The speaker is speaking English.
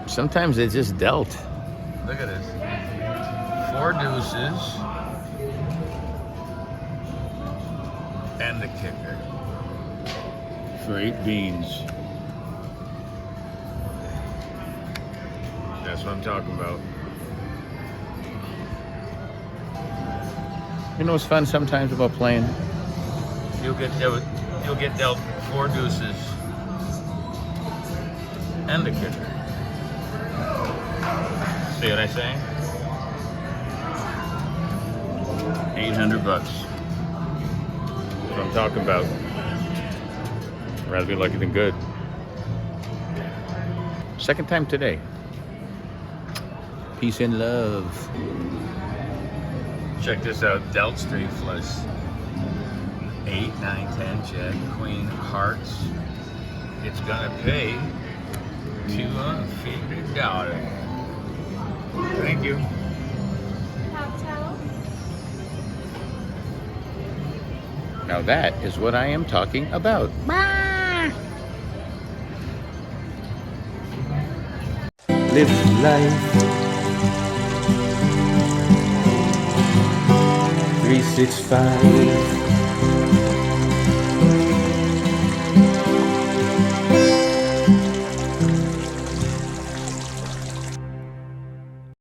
Sometimes they just dealt. Look at this. 4 deuces. And the kicker. For 8 beans. That's what I'm talking about. You know what's fun sometimes about playing? You'll get dealt 4 deuces. And the kicker. See what I'm saying? $800. That's what I'm talking about. I'd rather be lucky than good. Second time today. Peace and love. Check this out. Dealt straight flush. 8, 9, 10, jack, queen, hearts. It's gonna pay $250. Thank you. Now that is what I am talking about. Live life 365